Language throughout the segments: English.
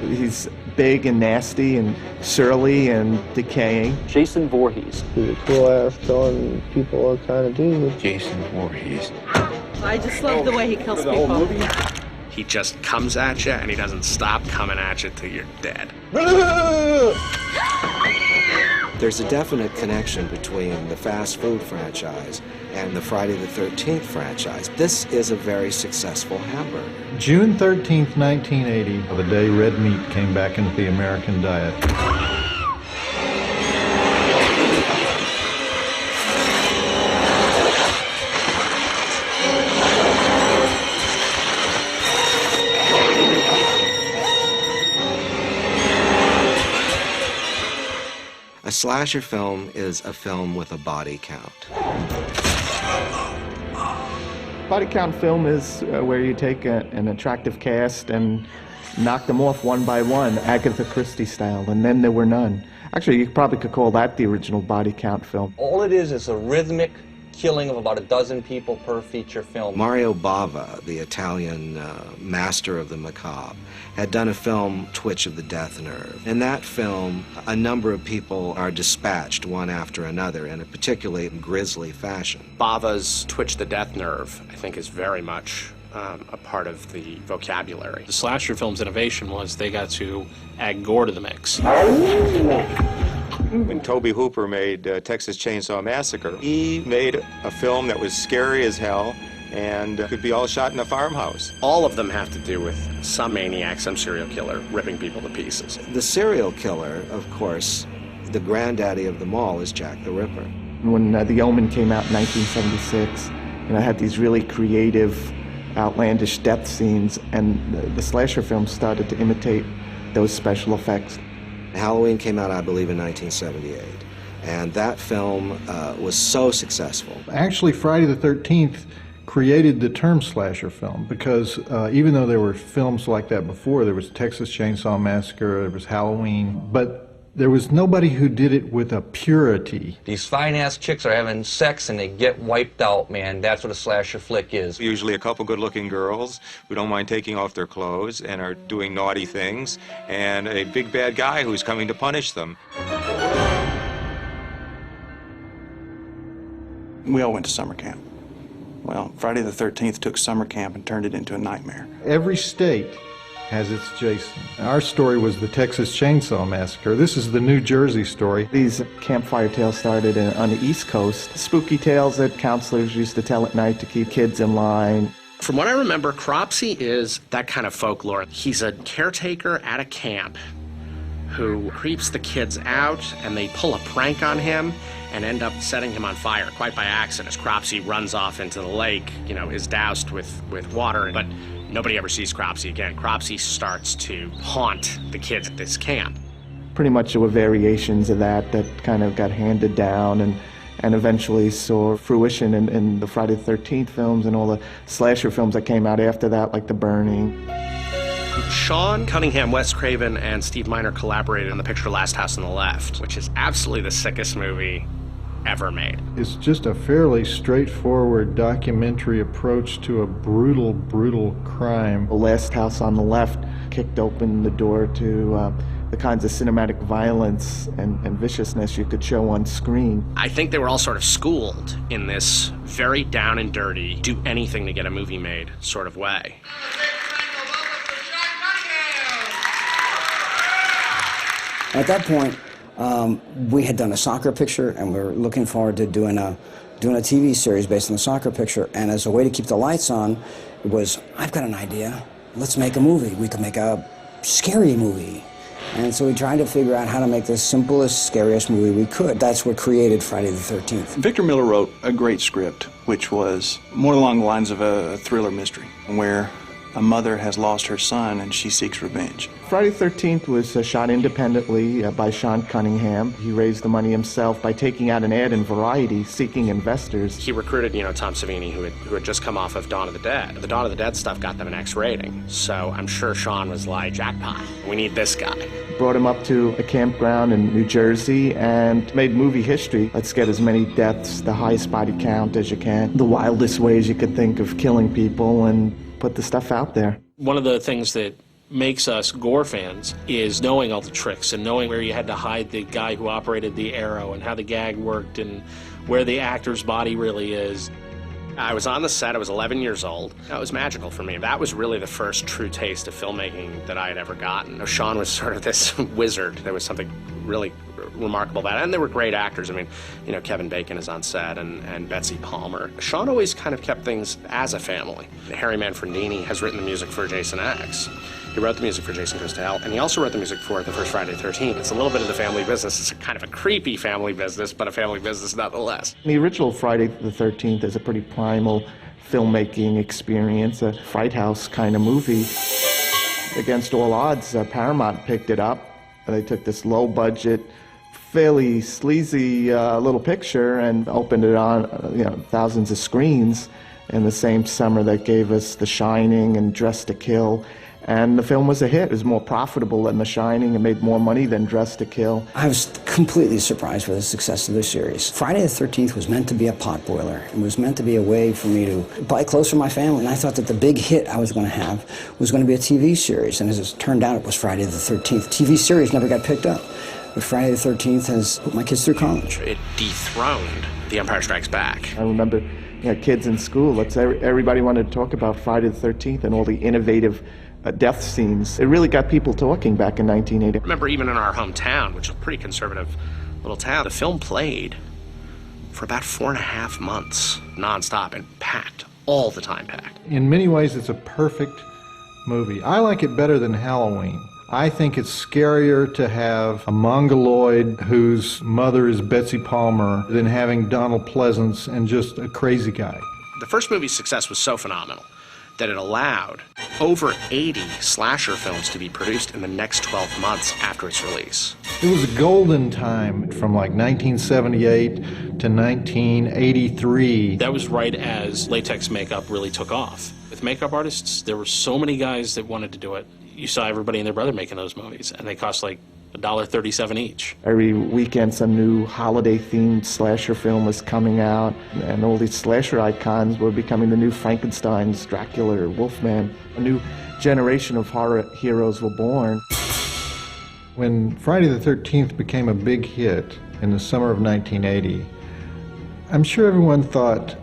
He's big and nasty and surly and decaying. Jason Voorhees. He's a cool-ass killing people all kind of dude. Jason Voorhees. I just love the way he kills people. He just comes at you, and he doesn't stop coming at you till you're dead. There's a definite connection between the fast food franchise and the Friday the 13th franchise. This is a very successful hamburger. June 13th, 1980, the day red meat came back into the American diet. A slasher film is a film with a body count. Body count film is where you take an attractive cast and knock them off one by one, Agatha Christie style, and then there were none. Actually, you probably could call that the original body count film. All it is a rhythmic killing of about a dozen people per feature film. Mario Bava, the Italian master of the macabre, had done a film, Twitch of the Death Nerve. In that film, a number of people are dispatched one after another in a particularly grisly fashion. Bava's Twitch the Death Nerve, I think, is very much a part of the vocabulary. The slasher film's innovation was they got to add gore to the mix. When Tobe Hooper made Texas Chainsaw Massacre, he made a film that was scary as hell and could be all shot in a farmhouse. All of them have to do with some maniac, some serial killer ripping people to pieces. The serial killer, of course, the granddaddy of them all, is Jack the Ripper. When The Omen came out in 1976, I had these really creative, outlandish death scenes, and the slasher films started to imitate those special effects. Halloween came out, I believe, in 1978, and that film was so successful. Actually, Friday the 13th created the term slasher film because even though there were films like that before, there was Texas Chainsaw Massacre, there was Halloween, but there was nobody who did it with a purity. These fine-ass chicks are having sex and they get wiped out, man. That's what a slasher flick is. Usually a couple good-looking girls who don't mind taking off their clothes and are doing naughty things, and a big bad guy who's coming to punish them. We all went to summer camp. Well, Friday the 13th took summer camp and turned it into a nightmare. Every state has its Jason. Our story was the Texas Chainsaw Massacre. This is the New Jersey story. These campfire tales started on the East Coast. Spooky tales that counselors used to tell at night to keep kids in line. From what I remember, Cropsey is that kind of folklore. He's a caretaker at a camp who creeps the kids out, and they pull a prank on him and end up setting him on fire, quite by accident, as Cropsey runs off into the lake, is doused with water, but nobody ever sees Cropsey again. Cropsey starts to haunt the kids at this camp. Pretty much there were variations of that kind of got handed down and eventually saw fruition in the Friday the 13th films and all the slasher films that came out after that, like The Burning. Sean Cunningham, Wes Craven, and Steve Miner collaborated on the picture Last House on the Left, which is absolutely the sickest movie ever made. It's just a fairly straightforward documentary approach to a brutal, brutal crime. The Last House on the Left kicked open the door to the kinds of cinematic violence and viciousness you could show on screen. I think they were all sort of schooled in this very down and dirty, do anything to get a movie made sort of way. At that point, we had done a soccer picture, and we were looking forward to doing a TV series based on the soccer picture. And as a way to keep the lights on, it was, I've got an idea. Let's make a movie. We could make a scary movie. And so we tried to figure out how to make the simplest, scariest movie we could. That's what created Friday the 13th. Victor Miller wrote a great script, which was more along the lines of a thriller mystery, where a mother has lost her son and she seeks revenge. Friday the 13th was shot independently by Sean Cunningham. He raised the money himself by taking out an ad in Variety seeking investors. He recruited, Tom Savini, who had just come off of Dawn of the Dead. The Dawn of the Dead stuff got them an X rating, so I'm sure Sean was like, jackpot, we need this guy. Brought him up to a campground in New Jersey and made movie history. Let's get as many deaths, the highest body count as you can, the wildest ways you could think of killing people, and put the stuff out there. One of the things that makes us gore fans is knowing all the tricks and knowing where you had to hide the guy who operated the arrow and how the gag worked and where the actor's body really is. I was on the set, I was 11 years old. That was magical for me. That was really the first true taste of filmmaking that I had ever gotten. Sean was sort of this wizard. There was something really remarkable about it. And they were great actors. I mean, you know, Kevin Bacon is on set and Betsy Palmer. Sean always kind of kept things as a family. Harry Manfredini has written the music for Jason X. He wrote the music for Jason Goes to Hell, and he also wrote the music for the first Friday the 13th. It's a little bit of the family business. It's a kind of a creepy family business, but a family business nonetheless. The original Friday the 13th is a pretty primal filmmaking experience, a Fright House kind of movie. Against all odds, Paramount picked it up. They took this low-budget, fairly sleazy little picture and opened it on thousands of screens in the same summer that gave us The Shining and Dressed to Kill. And the film was a hit. It was more profitable than The Shining and made more money than Dressed to Kill. I was completely surprised with the success of this series. Friday the 13th was meant to be a potboiler. It was meant to be a way for me to buy clothes for my family. And I thought that the big hit I was going to have was going to be a TV series. And as it turned out, it was Friday the 13th. TV series never got picked up. But Friday the 13th has put my kids through college. It dethroned The Empire Strikes Back. I remember kids in school, everybody wanted to talk about Friday the 13th and all the innovative death scenes. It really got people talking back in 1980. I remember even in our hometown, which is a pretty conservative little town, the film played for about 4.5 months, nonstop and packed, all the time packed. In many ways, it's a perfect movie. I like it better than Halloween. I think it's scarier to have a mongoloid whose mother is Betsy Palmer than having Donald Pleasance and just a crazy guy. The first movie's success was so phenomenal that it allowed over 80 slasher films to be produced in the next 12 months after its release. It was a golden time from like 1978 to 1983. That was right as latex makeup really took off. With makeup artists, there were so many guys that wanted to do it. You saw everybody and their brother making those movies, and they cost like $1.37 each. Every weekend some new holiday-themed slasher film was coming out, and all these slasher icons were becoming the new Frankensteins, Dracula, Wolfman. A new generation of horror heroes were born. When Friday the 13th became a big hit in the summer of 1980, I'm sure everyone thought,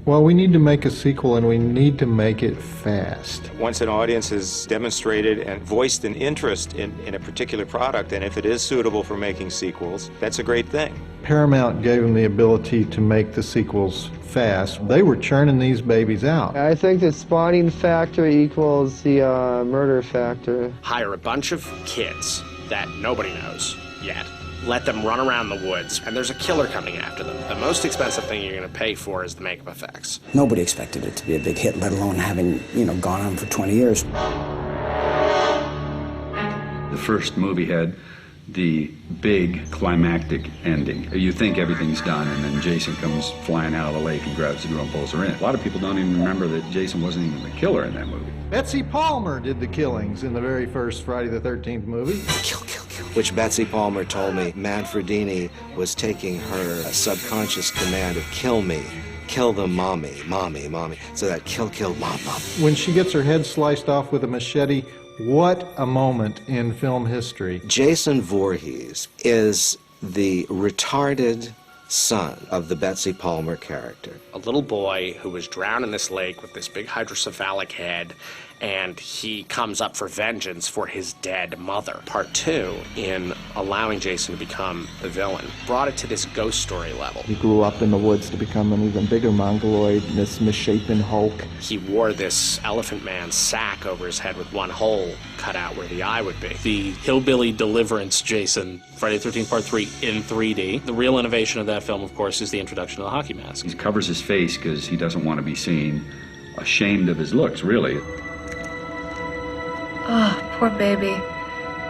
well, we need to make a sequel and we need to make it fast. Once an audience has demonstrated and voiced an interest in a particular product, and if it is suitable for making sequels, that's a great thing. Paramount gave them the ability to make the sequels fast. They were churning these babies out. I think the spawning factor equals the murder factor. Hire a bunch of kids that nobody knows yet. Let them run around the woods, and there's a killer coming after them. The most expensive thing you're going to pay for is the makeup effects. Nobody expected it to be a big hit, let alone having, gone on for 20 years. The first movie had the big climactic ending. You think everything's done, and then Jason comes flying out of the lake and grabs the girl and pulls her in. A lot of people don't even remember that Jason wasn't even the killer in that movie. Betsy Palmer did the killings in the very first Friday the 13th movie. Kill, kill, kill. Which Betsy Palmer told me Manfredini was taking her subconscious command of kill me, kill them, mommy, mommy, mommy. So that kill, kill, mom, mom. When she gets her head sliced off with a machete, what a moment in film history. Jason Voorhees is the retarded son of the Betsy Palmer character. A little boy who was drowned in this lake with this big hydrocephalic head, and he comes up for vengeance for his dead mother. Part 2, in allowing Jason to become the villain, brought it to this ghost story level. He grew up in the woods to become an even bigger mongoloid, this misshapen Hulk. He wore this elephant man sack over his head with one hole cut out where the eye would be. The hillbilly deliverance Jason, Friday the 13th Part 3 in 3D. The real innovation of that film, of course, is the introduction of the hockey mask. He covers his face because he doesn't want to be seen ashamed of his looks, really. Oh, poor baby.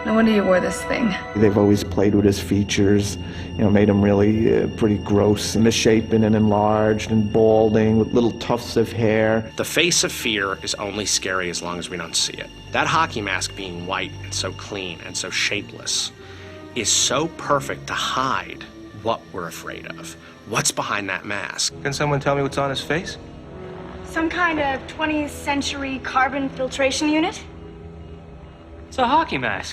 No wonder you wore this thing. They've always played with his features, made him really pretty gross, misshapen and enlarged and balding with little tufts of hair. The face of fear is only scary as long as we don't see it. That hockey mask being white and so clean and so shapeless is so perfect to hide what we're afraid of. What's behind that mask? Can someone tell me what's on his face? Some kind of 20th century carbon filtration unit? It's a hockey mask.